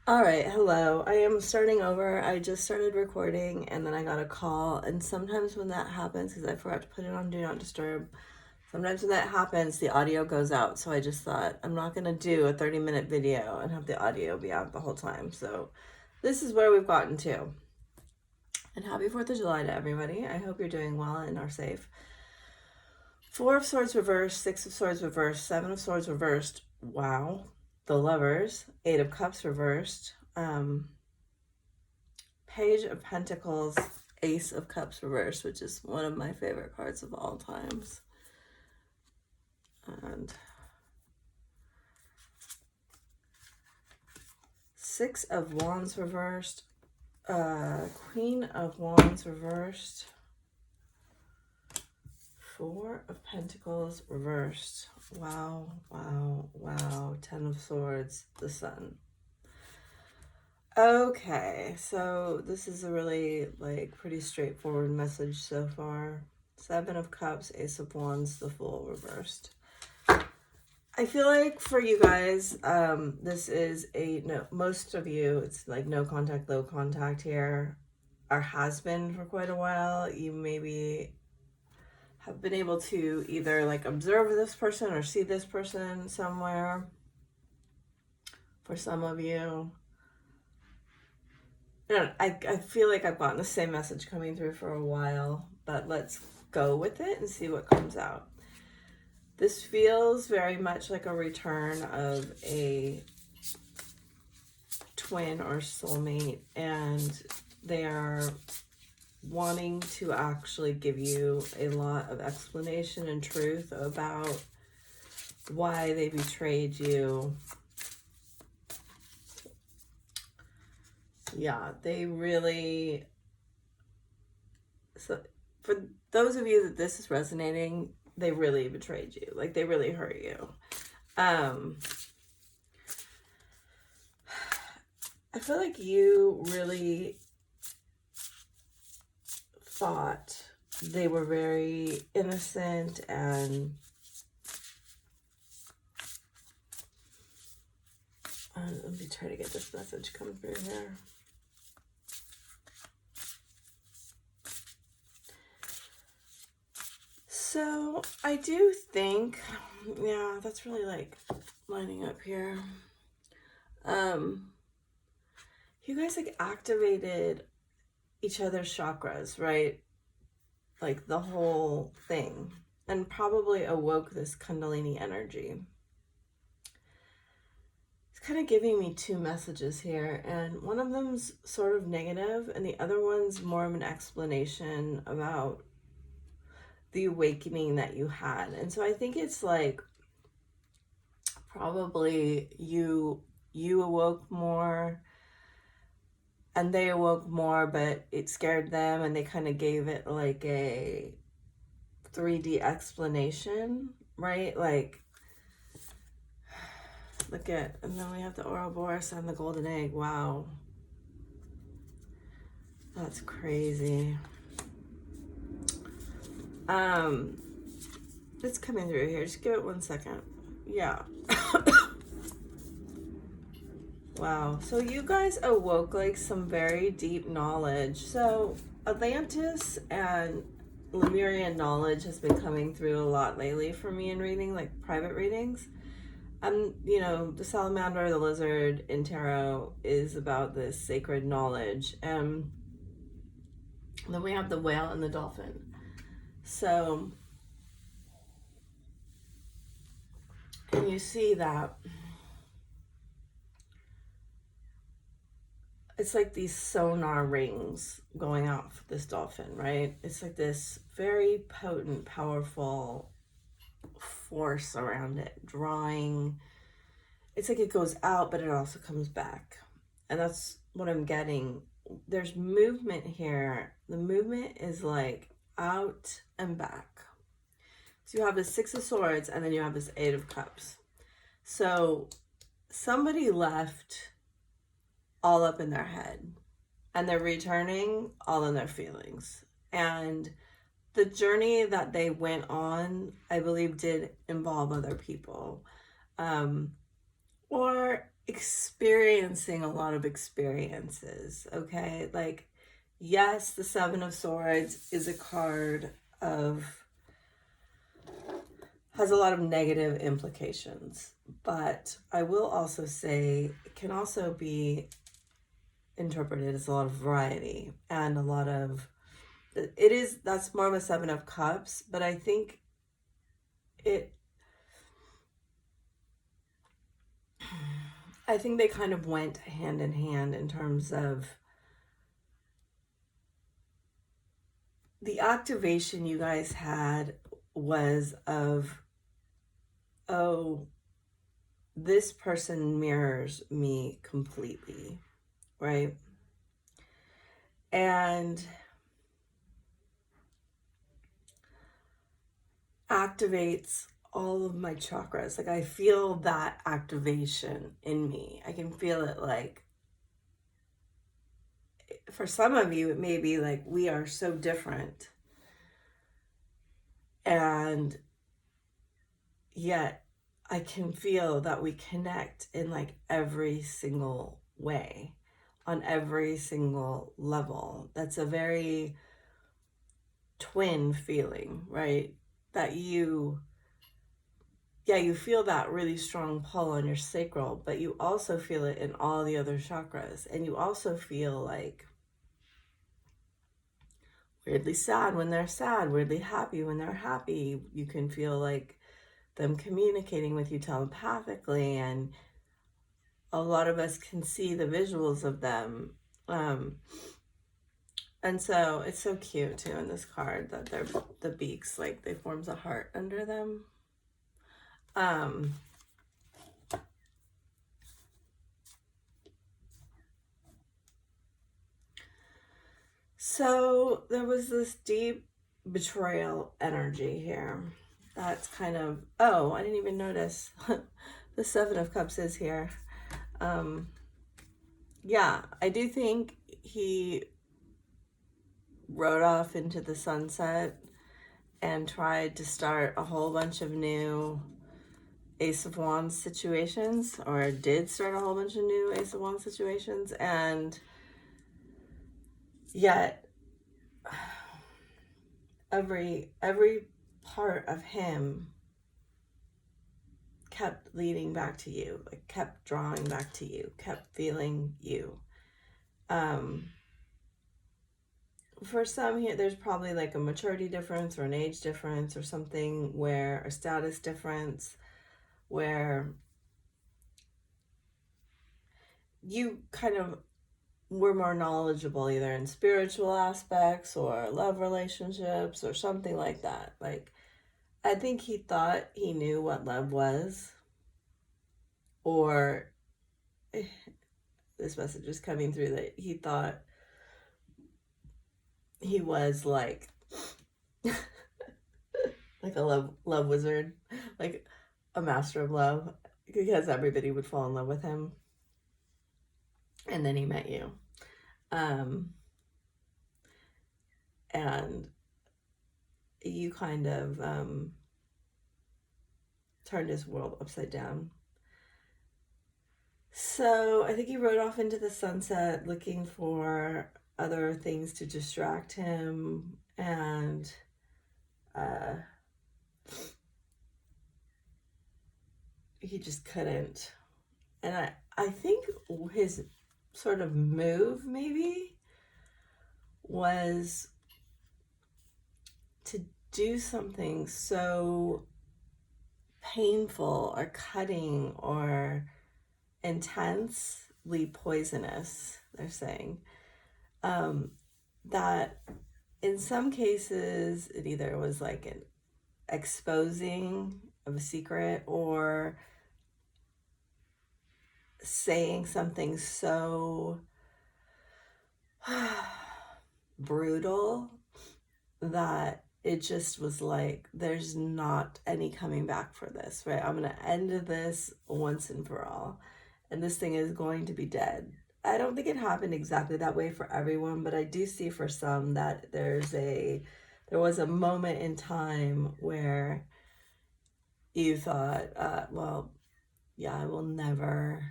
All right, hello. I am starting over. I just started recording and then I got a call. And sometimes when that happens, because I forgot to put it on Do Not Disturb, sometimes when that happens, the audio goes out. So I just thought I'm not going to do a 30-minute video and have the audio be out the whole time. So this is where we've gotten to. And happy 4th of July to everybody. I hope you're doing well and are safe. 4 of Swords reversed, 6 of Swords reversed, 7 of Swords reversed. Wow. The Lovers, 8 of Cups reversed, Page of Pentacles, Ace of Cups reversed, which is one of my favorite cards of all times. And 6 of Wands reversed, Queen of Wands reversed, 4 of Pentacles reversed. Wow, wow, wow. 10 of Swords, the Sun. Okay, so this is a really pretty straightforward message so far. 7 of Cups, Ace of Wands, the Fool reversed. I feel like for you guys, this is most of you, it's like no contact, low contact here, or has been for quite a while. You maybe have been able to either observe this person or see this person somewhere. For some of you, I feel like I've gotten the same message coming through for a while, but let's go with it and see what comes out. This feels very much like a return of a twin or soulmate, and they are wanting to actually give you a lot of explanation and truth about why they betrayed you. Yeah, they really... So for those of you that this is resonating, they really betrayed you. They really hurt you. I feel like you really thought they were very innocent and let me try to get this message come through here. So I do think, yeah, that's really lining up here. You guys activated each other's chakras, right? The whole thing, and probably awoke this Kundalini energy. It's kind of giving me two messages here, and one of them's sort of negative, and the other one's more of an explanation about the awakening that you had. And so I think it's probably you awoke more and they awoke more, but it scared them and they kind of gave it a 3D explanation, right? Look at, and then we have the Ouroboros and the golden egg. Wow, that's crazy. It's coming through here. Just give it 1 second. Yeah. Wow. So you guys awoke some very deep knowledge. So Atlantis and Lemurian knowledge has been coming through a lot lately for me in reading, private readings. The salamander, the lizard in tarot is about this sacred knowledge. And then we have the whale and the dolphin. So, and you see that it's these sonar rings going off this dolphin, right? It's this very potent, powerful force around it, drawing. It's it goes out, but it also comes back. And that's what I'm getting. There's movement here. The movement is out and back. So you have the 6 of Swords, and then you have this 8 of Cups. So somebody left all up in their head, and they're returning all in their feelings. And the journey that they went on, I believe, did involve other people. or experiencing a lot of experiences, okay? Like, yes, the Seven of Swords is a card has a lot of negative implications, but I will also say it can also be interpreted as a lot of variety and a lot of, that's more of a Seven of Cups, but I think it, I think they kind of went hand in hand in terms of the activation you guys had was of, oh, this person mirrors me completely, right? And activates all of my chakras. Like, I feel that activation in me. I can feel it. Like, for some of you, it may be like, we are so different, and yet I can feel that we connect in like every single way, on every single level. That's a very twin feeling, right? That you feel that really strong pull on your sacral, but you also feel it in all the other chakras. And you also feel like weirdly sad when they're sad, weirdly happy when they're happy. You can feel like them communicating with you telepathically, and a lot of us can see the visuals of them. And so it's so cute too in this card that they're the beaks, like they forms a heart under them. So there was this deep betrayal energy here. That's kind of, oh, I didn't even notice. The Seven of Cups is here. Yeah, I do think he rode off into the sunset and tried to start a whole bunch of new Ace of Wands situations, or did start a whole bunch of new Ace of Wands situations, and yet every part of him kept leading back to you, like kept drawing back to you, kept feeling you. For some here, there's probably like a maturity difference or an age difference or something, where a status difference, where you kind of were more knowledgeable either in spiritual aspects or love relationships or something like that. Like, I think he thought he knew what love was, or this message is coming through that he thought he was like like a love wizard, like a master of love, because everybody would fall in love with him. And then he met you. And you kind of turned his world upside down. So I think he rode off into the sunset looking for other things to distract him, and he just couldn't. And I think his sort of move maybe was to do something so painful or cutting or intensely poisonous, they're saying, that in some cases it either was like an exposing of a secret, or saying something so brutal that it just was like, there's not any coming back for this, right? I'm going to end this once and for all, and this thing is going to be dead. I don't think it happened exactly that way for everyone, but I do see for some that there was a moment in time where you thought, well, yeah, I will never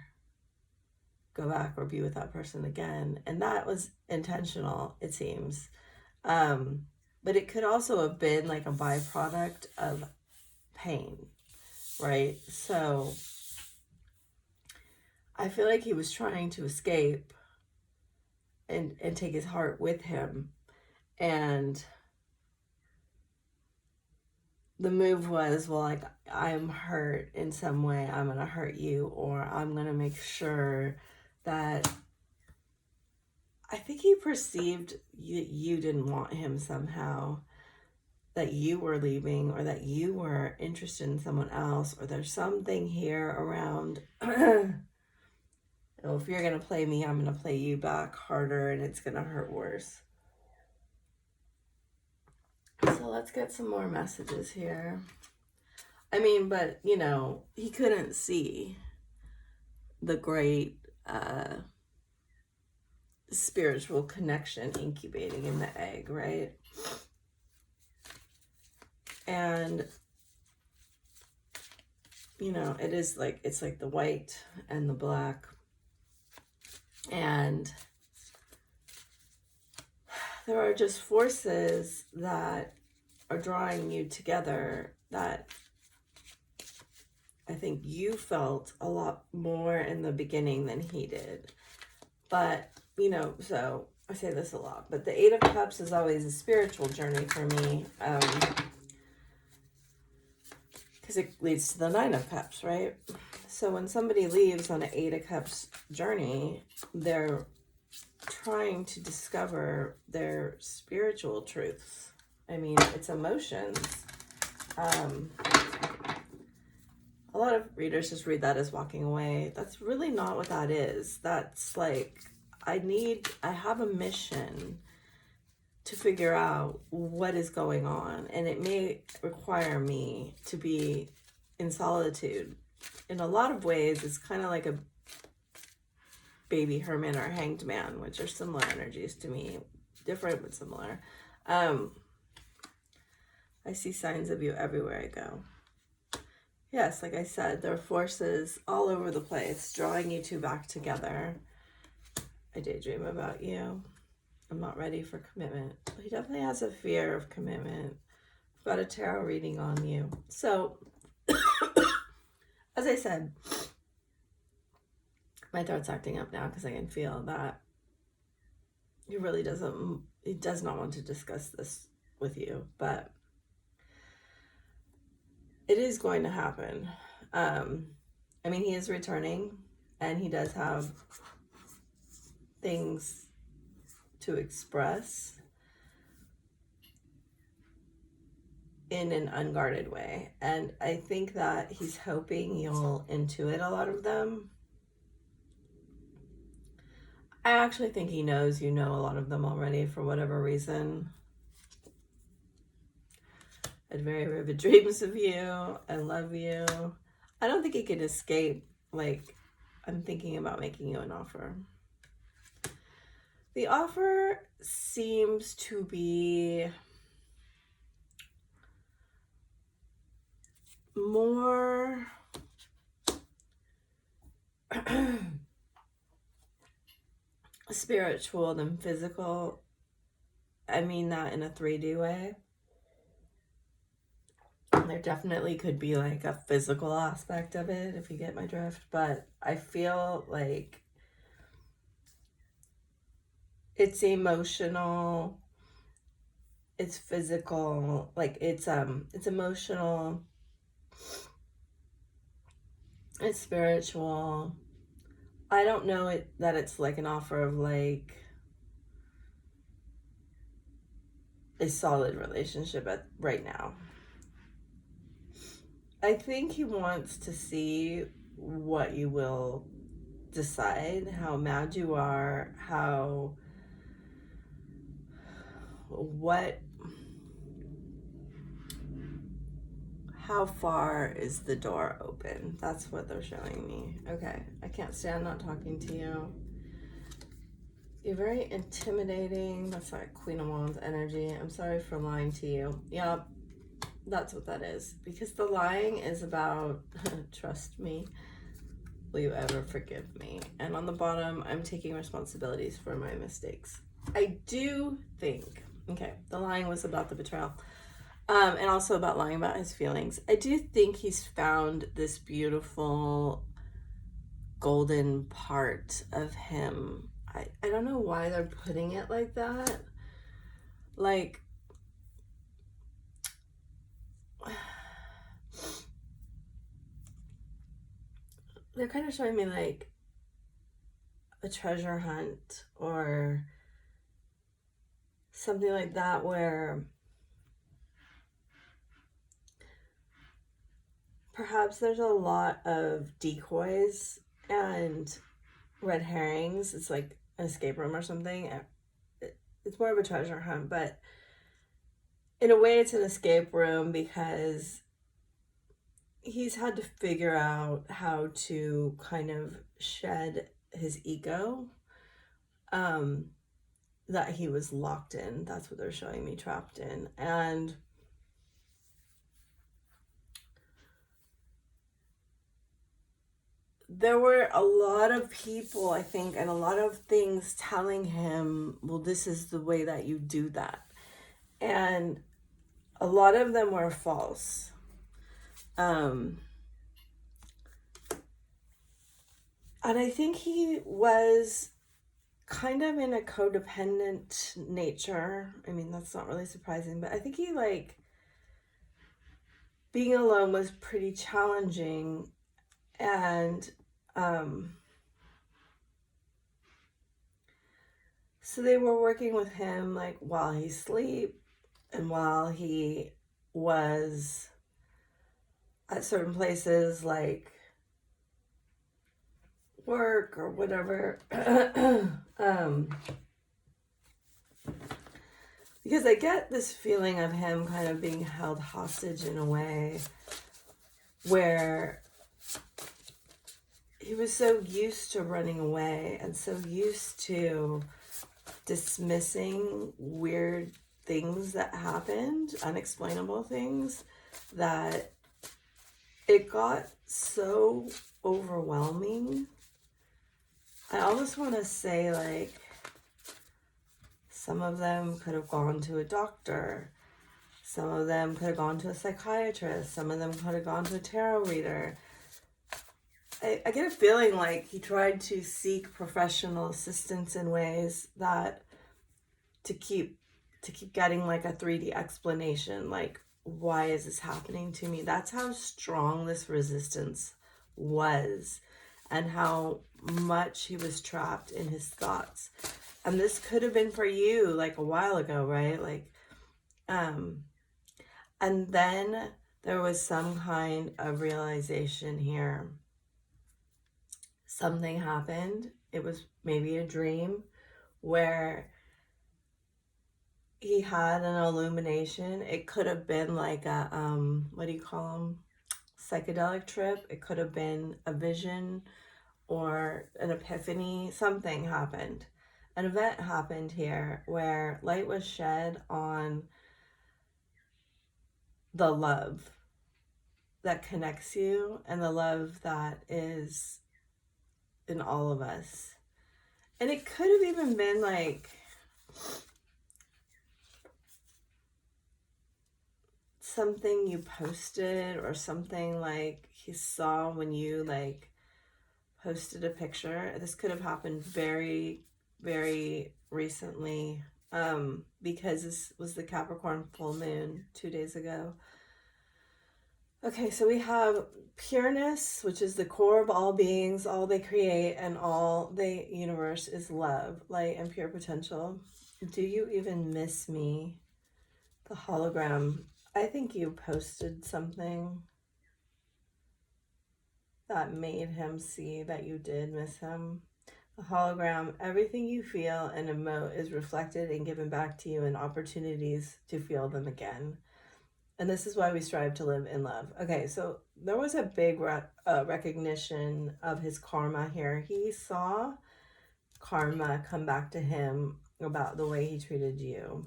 go back or be with that person again. And that was intentional, it seems. But it could also have been like a byproduct of pain, right? So I feel like he was trying to escape and take his heart with him. And the move was, well, like, I'm hurt in some way, I'm going to hurt you, or I'm going to make sure that I think he perceived you didn't want him somehow, that you were leaving, or that you were interested in someone else, or there's something here around, oh, if you're going to play me, I'm going to play you back harder, and it's going to hurt worse. So let's get some more messages here. I mean, but, you know, he couldn't see the great spiritual connection incubating in the egg, right? And, you know, it is like, it's like the white and the black. And there are just forces that are drawing you together that I think you felt a lot more in the beginning than he did. But, you know, so I say this a lot, but the Eight of Cups is always a spiritual journey for me. Because it leads to the Nine of Cups, right? So when somebody leaves on an Eight of Cups journey, they're trying to discover their spiritual truths. I mean, it's emotions. A lot of readers just read that as walking away. That's really not what that is. That's like, I have a mission to figure out what is going on. And it may require me to be in solitude. In a lot of ways, it's kind of like a baby hermit or hanged man, which are similar energies to me. Different, but similar. I see signs of you everywhere I go. Yes, like I said, there are forces all over the place drawing you two back together. I daydream about you. I'm not ready for commitment. He definitely has a fear of commitment. I've got a tarot reading on you. So, as I said, my throat's acting up now because I can feel that he does not want to discuss this with you, but it is going to happen. I mean, he is returning, and he does have things to express in an unguarded way. And I think that he's hoping you'll intuit a lot of them. I actually think he knows you know a lot of them already for whatever reason. I had very vivid dreams of you. I love you. I don't think he can escape. Like, I'm thinking about making you an offer. The offer seems to be more spiritual than physical. I mean that in a 3D way. There definitely could be like a physical aspect of it, if you get my drift, but I feel like it's emotional, it's physical, like it's emotional, it's spiritual. I don't know that it's like an offer of like a solid relationship right now. I think he wants to see what you will decide, how mad you are, how far is the door open? That's what they're showing me. Okay, I can't stand not talking to you. You're very intimidating. That's like Queen of Wands energy. I'm sorry for lying to you. Yep, that's what that is. Because the lying is about, trust me, will you ever forgive me? And on the bottom, I'm taking responsibilities for my mistakes. I do think, okay, the lying was about the betrayal, and also about lying about his feelings. I do think he's found this beautiful golden part of him. I don't know why they're putting it like that. Like, they're kind of showing me like a treasure hunt or something like that, where perhaps there's a lot of decoys and red herrings. It's like an escape room or something. It's more of a treasure hunt, but in a way it's an escape room because he's had to figure out how to kind of shed his ego that he was locked in. That's what they're showing me, trapped in. And there were a lot of people, I think, and a lot of things telling him, well, this is the way that you do that. And a lot of them were false. And I think he was kind of in a codependent nature. I mean, that's not really surprising, but I think he, like, being alone was pretty challenging. And so they were working with him, like, while he sleep and while he was at certain places, like work or whatever. Because I get this feeling of him kind of being held hostage in a way where he was so used to running away and so used to dismissing weird things that happened, unexplainable things, that it got so overwhelming. I almost want to say, like, some of them could have gone to a doctor. Some of them could have gone to a psychiatrist. Some of them could have gone to a tarot reader. I get a feeling like he tried to seek professional assistance in ways that to keep getting like a 3D explanation, like, why is this happening to me? That's how strong this resistance was and how much he was trapped in his thoughts. And this could have been for you like a while ago, right? Like, and then there was some kind of realization here. Something happened. It was maybe a dream where he had an illumination. It could have been like a, what do you call them? Psychedelic trip. It could have been a vision or an epiphany. Something happened. An event happened here where light was shed on the love that connects you and the love that is in all of us. And it could have even been like something you posted or something like he saw when you like posted a picture. This could have happened very, very recently, because this was the Capricorn full moon 2 days ago. Okay, so we have pureness, which is the core of all beings, all they create, and all the universe is love, light, and pure potential. Do you even miss me? The hologram. I think you posted something that made him see that you did miss him. The hologram, everything you feel and emote is reflected and given back to you in opportunities to feel them again. And this is why we strive to live in love. Okay, so there was a big recognition of his karma here. He saw karma come back to him about the way he treated you.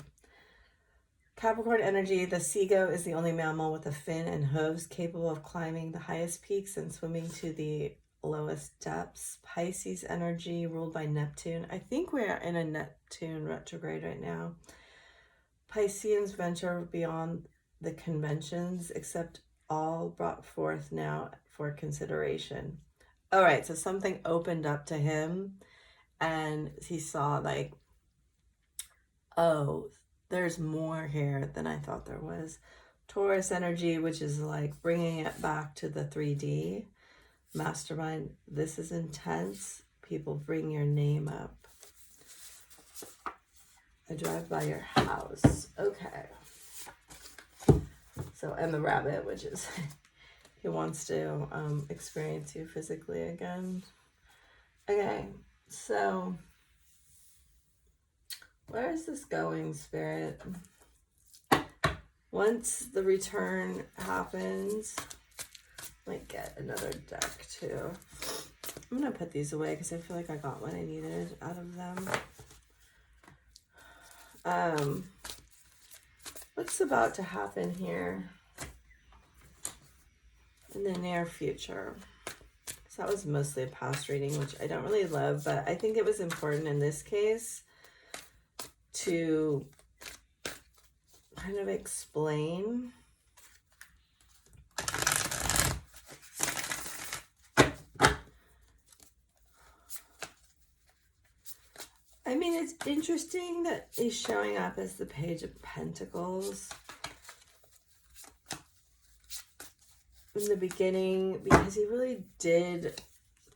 Capricorn energy, the seagull is the only mammal with a fin and hooves capable of climbing the highest peaks and swimming to the lowest depths. Pisces energy ruled by Neptune. I think we're in a Neptune retrograde right now. Pisceans venture beyond the conventions, except all brought forth now for consideration. All right, so something opened up to him and he saw like, oh, there's more here than I thought there was. Taurus energy, which is like bringing it back to the 3D. Mastermind, this is intense. People, bring your name up. I drive by your house. Okay. So, and the rabbit, which is, he wants to experience you physically again. Okay, so where is this going, Spirit? Once the return happens, I might get another deck too. I'm going to put these away because I feel like I got what I needed out of them. What's about to happen here in the near future? So that was mostly a past reading, which I don't really love, but I think it was important in this case to kind of explain I mean, it's interesting that he's showing up as the Page of Pentacles in the beginning because he really did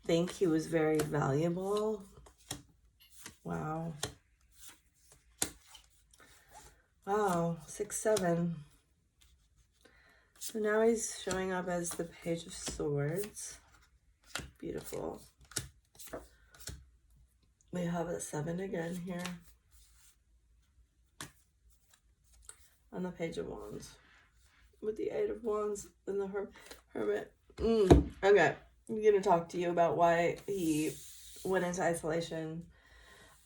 think he was very valuable. Wow. Wow, 6-7. So now he's showing up as the Page of Swords. Beautiful. We have a 7 again here. On the Page of Wands. With the 8 of Wands and the Hermit. Okay, I'm going to talk to you about why he went into isolation.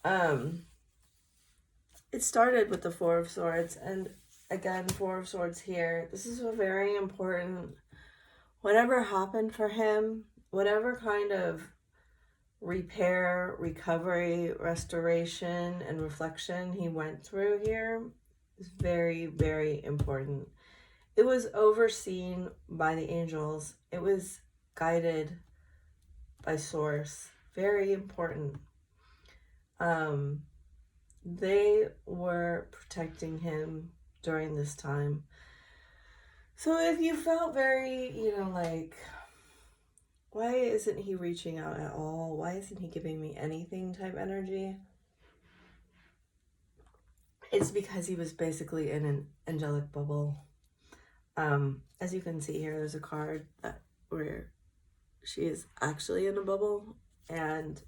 It started with the 4 of Swords, and again, 4 of Swords here. This is a very important, whatever happened for him, whatever kind of repair, recovery, restoration, and reflection he went through here is very, very important. It was overseen by the angels. It was guided by Source. Very important. They were protecting him during this time. So if you felt very, like, why isn't he reaching out at all? Why isn't he giving me anything type energy? It's because he was basically in an angelic bubble. As you can see here, there's a card where she is actually in a bubble. And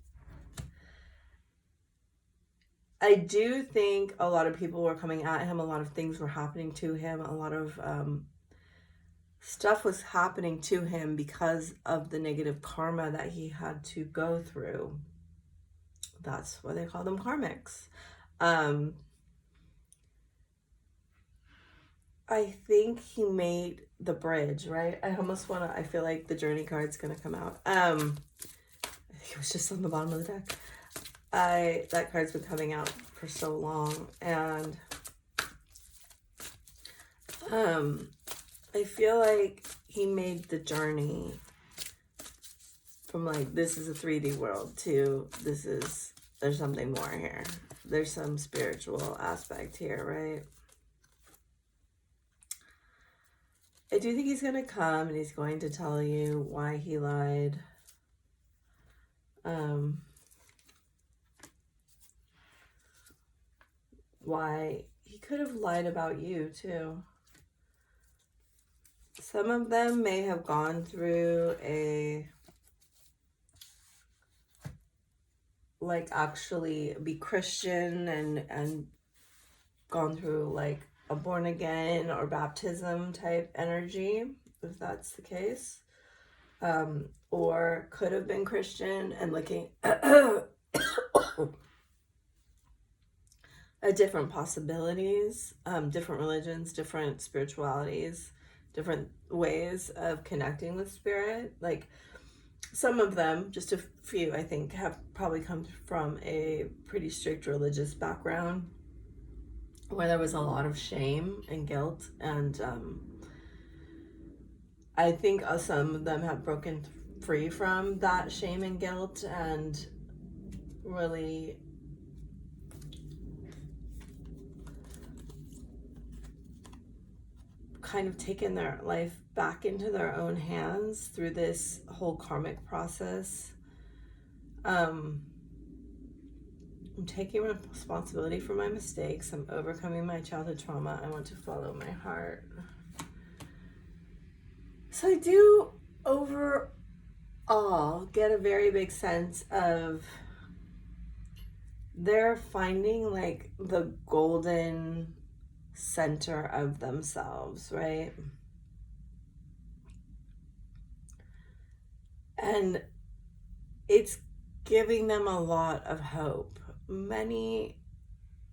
I do think a lot of people were coming at him. A lot of things were happening to him. A lot of stuff was happening to him because of the negative karma that he had to go through. That's why they call them karmics. I think he made the bridge, right? I feel like the journey card's gonna come out. I think it was just on the bottom of the deck. That card's been coming out for so long, and I feel like he made the journey from like, this is a 3D world to there's something more here. There's some spiritual aspect here, right? I do think he's going to come and he's going to tell you why he lied. Why he could have lied about you too. Some of them may have gone through actually be Christian and gone through like a born again or baptism type energy, if that's the case. Or could have been Christian and looking at different possibilities, different religions, different spiritualities, different ways of connecting with spirit. Like, Some of them, just a few, I think, have probably come from a pretty strict religious background where there was a lot of shame and guilt. And I think some of them have broken free from that shame and guilt and really kind of taken their life back into their own hands through this whole karmic process. I'm taking responsibility for my mistakes. I'm overcoming my childhood trauma. I want to follow my heart. So I do overall get a very big sense of they're finding like the golden center of themselves, right? And it's giving them a lot of hope. Many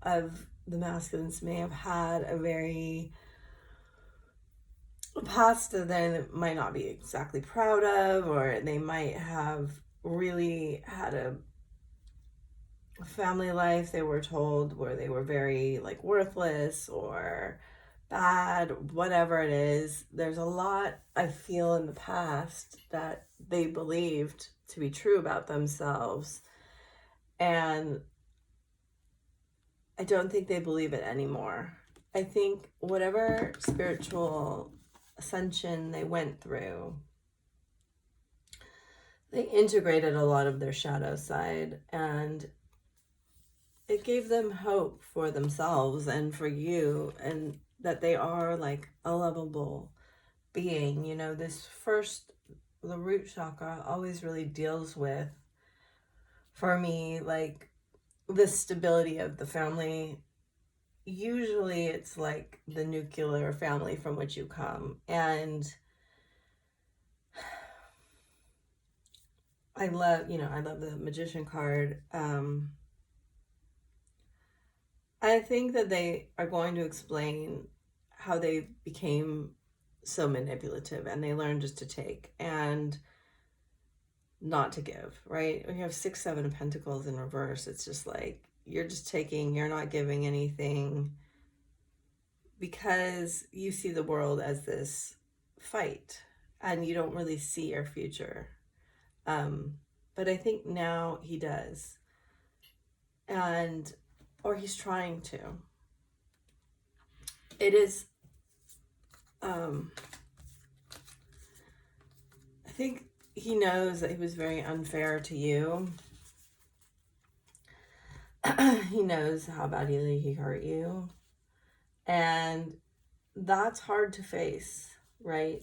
of the masculines may have had a very past that they might not be exactly proud of, or they might have really had a family life they were told where they were very like worthless or bad, whatever it is. There's a lot I feel in the past that they believed to be true about themselves, and I don't think they believe it anymore. I think whatever spiritual ascension they went through, they integrated a lot of their shadow side, and it gave them hope for themselves and for you, and that they are like a lovable being. You know, the root chakra always really deals with, for me, like the stability of the family. Usually it's like the nuclear family from which you come. And I love the Magician card. I think that they are going to explain how they became so manipulative, and they learned just to take and not to give, right? When you have 6, 7 of Pentacles in reverse, it's just like you're just taking, you're not giving anything, because you see the world as this fight and you don't really see your future. But I think now he does, or he's trying to. It is, I think he knows that he was very unfair to you. He knows how badly he hurt you. And that's hard to face, right?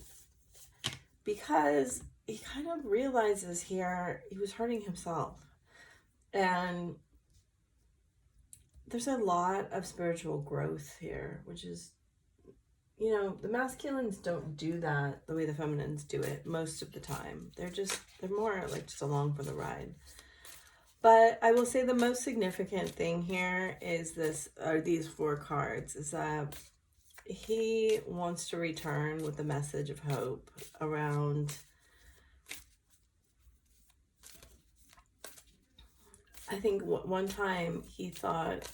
Because he kind of realizes here he was hurting himself. And there's a lot of spiritual growth here, which is, the masculines don't do that the way the feminines do it most of the time. They're more like just along for the ride. But I will say the most significant thing here is these 4 cards, is that he wants to return with the message of hope around, I think one time he thought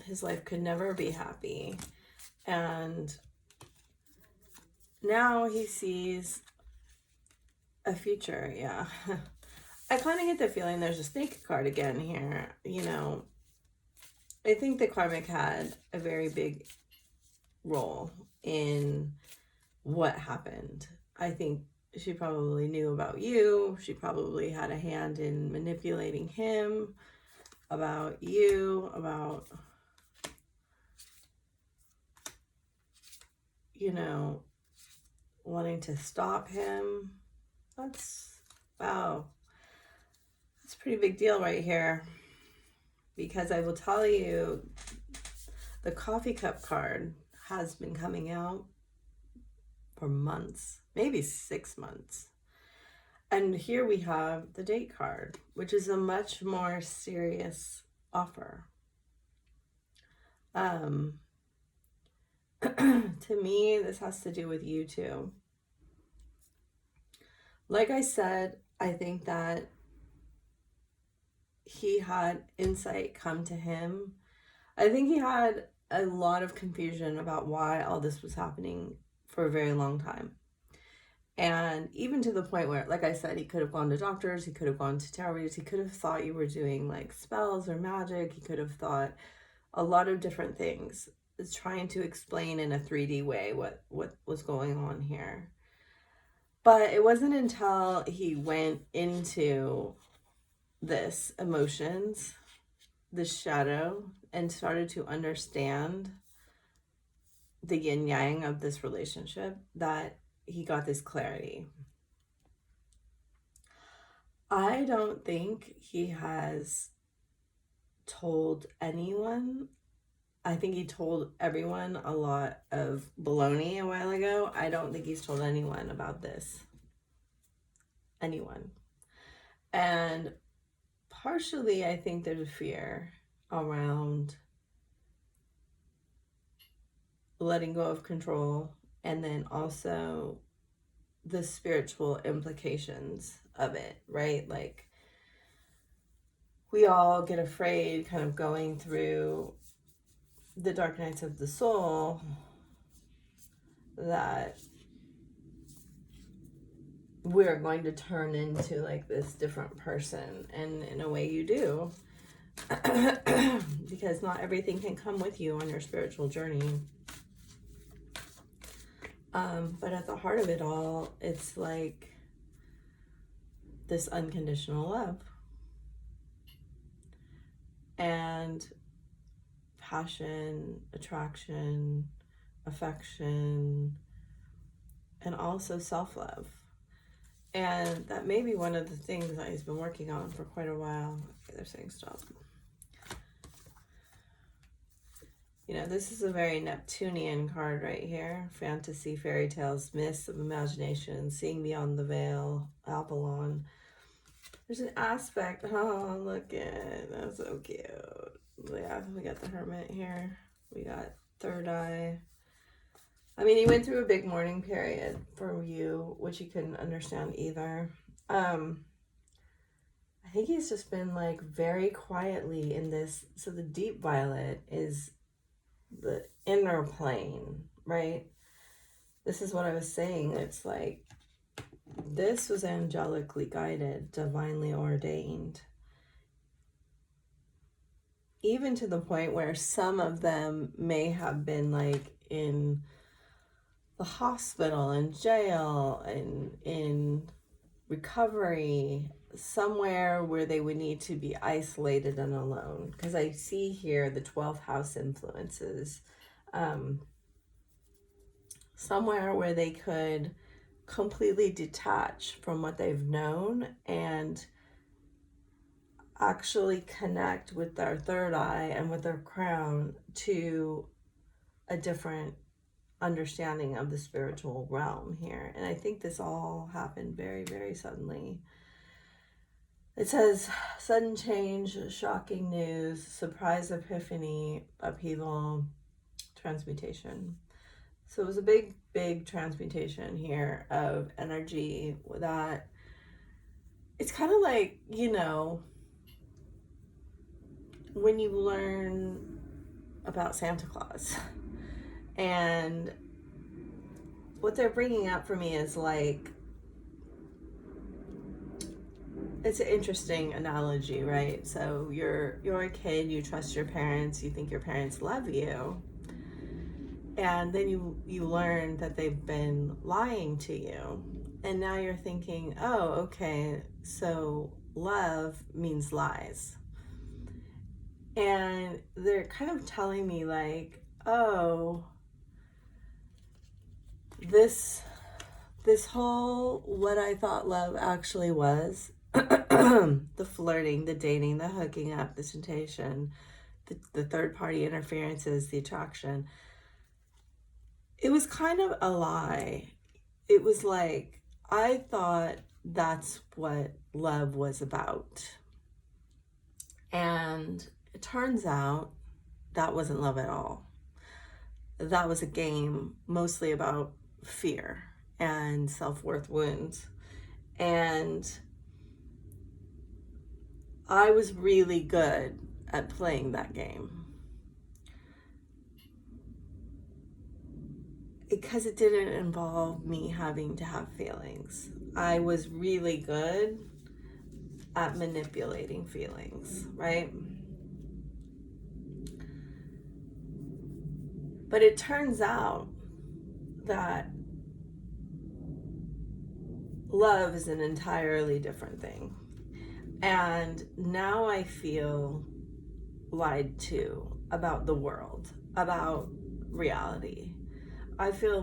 his life could never be happy, and now he sees a future. Yeah. I kind of get the feeling there's a snake card again here. I think the karmic had a very big role in what happened. I think she probably knew about you. She probably had a hand in manipulating him about you, about, wanting to stop him. Wow. That's a pretty big deal right here. Because I will tell you, the coffee cup card has been coming out for months, maybe 6 months. And here we have the date card, which is a much more serious offer. To me, this has to do with you too. Like I said, I think that he had insight come to him. I think he had a lot of confusion about why all this was happening for a very long time. And even to the point where, like I said, he could have gone to doctors, he could have gone to tarot readers, he could have thought you were doing like spells or magic, he could have thought a lot of different things, is trying to explain in a 3D way what was going on here. But it wasn't until he went into this emotions, this shadow, and started to understand the yin yang of this relationship that he got this clarity. I don't think he has told anyone. I think he told everyone a lot of baloney a while ago. I don't think he's told anyone about this. Anyone. And partially, I think there's a fear around letting go of control, and then also the spiritual implications of it, right? Like, we all get afraid kind of going through the dark nights of the soul, that we're going to turn into like this different person, and in a way you do. Because not everything can come with you on your spiritual journey. But at the heart of it all, it's like this unconditional love and passion, attraction, affection, and also self-love. And that may be one of the things that he's been working on for quite a while. Okay, they're saying stop. You know, this is a very Neptunian card right here. Fantasy, fairy tales, myths of imagination, seeing beyond the veil, Apollon. There's an aspect. Oh, look at, that's so cute. Yeah, we got the Hermit here. We got Third Eye. I mean, he went through a big mourning period for you, which he couldn't understand either. I think he's just been like very quietly in this. So the deep violet is the inner plane, right? This is what I was saying. It's like, this was angelically guided, divinely ordained. Even to the point where some of them may have been like in the hospital, in jail, in recovery, somewhere where they would need to be isolated and alone. Because I see here the 12th house influences. Somewhere where they could completely detach from what they've known and actually connect with their third eye and with their crown to a different understanding of the spiritual realm here. And I think this all happened very, very suddenly. It says sudden change, shocking news, surprise epiphany, upheaval, transmutation. So it was a big, big transmutation here of energy that it's kind of like, you know, when you learn about Santa Claus. And what they're bringing up for me is like, it's an interesting analogy, right? So you're a kid, you trust your parents, you think your parents love you. And then you learn that they've been lying to you. And now you're thinking, oh, okay, so love means lies. And they're kind of telling me like, oh, this whole what I thought love actually was, the flirting, the dating, the hooking up, the temptation, the third party interferences, the attraction, it was kind of a lie. It was like, I thought that's what love was about. And it turns out that wasn't love at all. That was a game mostly about fear and self-worth wounds. And I was really good at playing that game because it didn't involve me having to have feelings. I was really good at manipulating feelings, right? But it turns out that love is an entirely different thing. And now I feel lied to about the world, about reality. I feel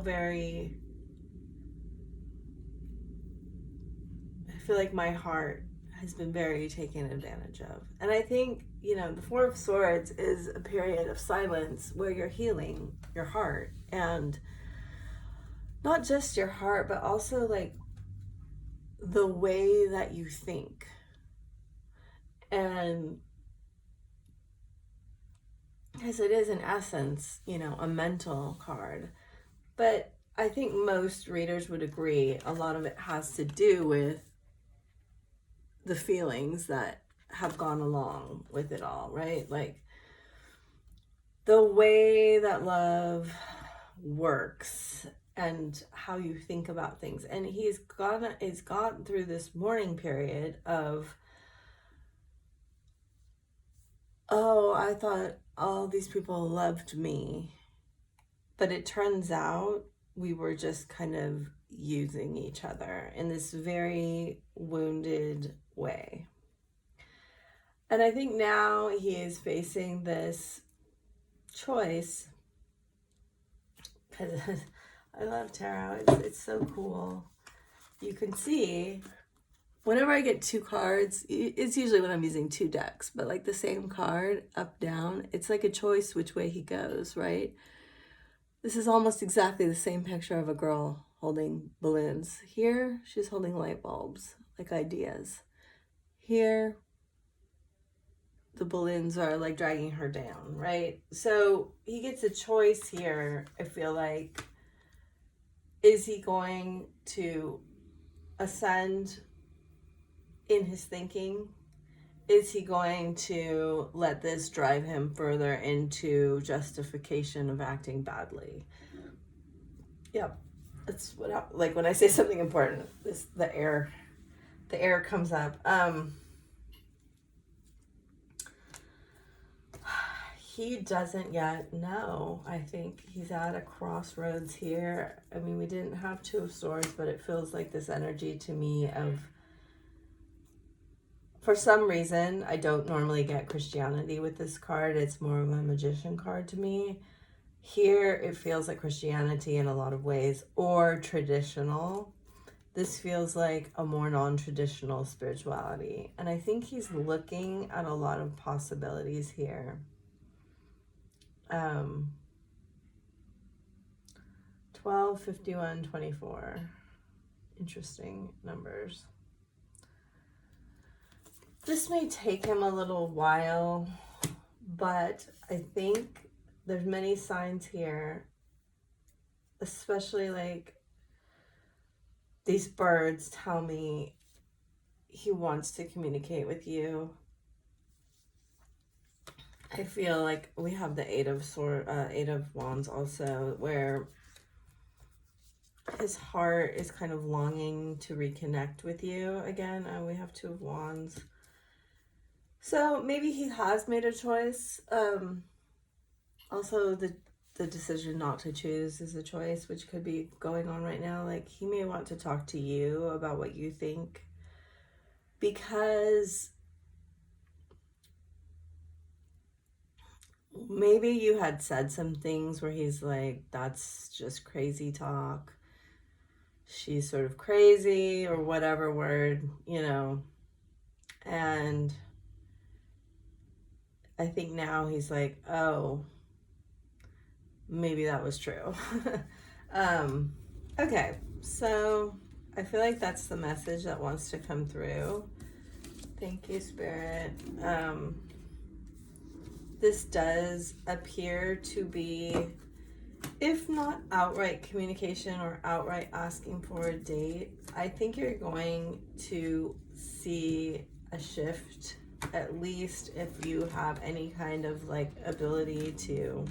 like my heart has been very taken advantage of. And I think, the Four of Swords is a period of silence where you're healing your heart. And not just your heart, but also like the way that you think. And because it is in essence, a mental card. But I think most readers would agree a lot of it has to do with the feelings that have gone along with it all, right? Like the way that love works and how you think about things. And he's gone through this mourning period of, oh, I thought all these people loved me, but it turns out we were just kind of using each other in this very wounded way. And I think now he is facing this choice, because I love tarot. It's so cool. You can see whenever I get two cards, it's usually when I'm using two decks, but like the same card up, down, it's like a choice which way he goes, right? This is almost exactly the same picture of a girl holding balloons. Here, she's holding light bulbs, like ideas. Here, the balloons are like dragging her down, right? So he gets a choice here, I feel like. Is he going to ascend in his thinking? Is he going to let this drive him further into justification of acting badly? Yep, that's what like when I say something important, the air comes up. He doesn't yet know. I think he's at a crossroads here. I mean, we didn't have Two of Swords, but it feels like this energy to me of, for some reason, I don't normally get Christianity with this card. It's more of a magician card to me. Here, it feels like Christianity in a lot of ways, or traditional. This feels like a more non-traditional spirituality. And I think he's looking at a lot of possibilities here. 12, 51, 24. Interesting numbers. This may take him a little while, but I think there's many signs here, especially like these birds tell me he wants to communicate with you. I feel like we have the Eight of Wands also, where his heart is kind of longing to reconnect with you again. We have Two of Wands. So maybe he has made a choice. Also, the decision not to choose is a choice, which could be going on right now. Like, he may want to talk to you about what you think, because maybe you had said some things where he's like, that's just crazy talk. She's sort of crazy, or whatever word, and I think now he's like, oh, maybe that was true. Okay, so I feel like that's the message that wants to come through. Thank you, Spirit. This does appear to be if not outright communication or outright asking for a date, I think you're going to see a shift, at least if you have any kind of like ability to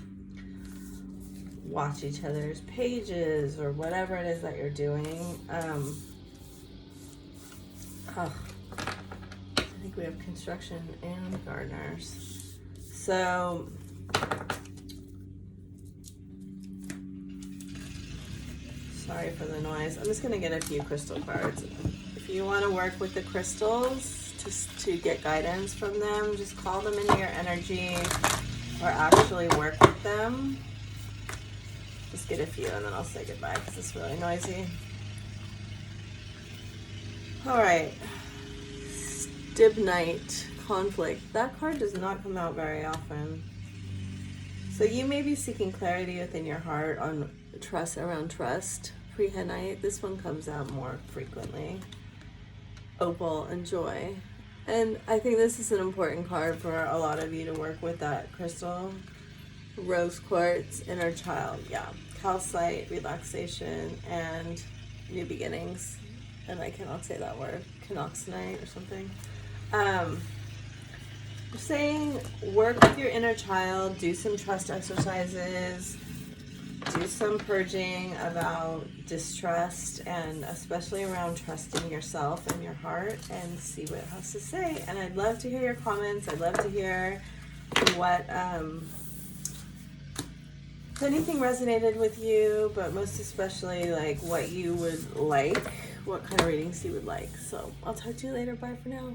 watch each other's pages or whatever it is that you're doing. I think we have construction and gardeners. So sorry for the noise. I'm just gonna get a few crystal cards. If you want to work with the crystals to get guidance from them, just call them into your energy or actually work with them. Just get a few and then I'll say goodbye because it's really noisy. All right, Stibnite, conflict. That card does not come out very often. So you may be seeking clarity within your heart on trust, around trust. Prehenite, this one comes out more frequently. Opal and joy. And I think this is an important card for a lot of you to work with that crystal. Rose quartz, inner child, yeah. Calcite, relaxation, and new beginnings. And I cannot say that word. Canoxenite or something. Saying work with your inner child, do some trust exercises, do some purging about distrust, and especially around trusting yourself and your heart, and see what it has to say. And I'd love to hear your comments. I'd love to hear what if anything resonated with you, but most especially like what you would like, what kind of readings you would like. So I'll talk to you later. Bye for now.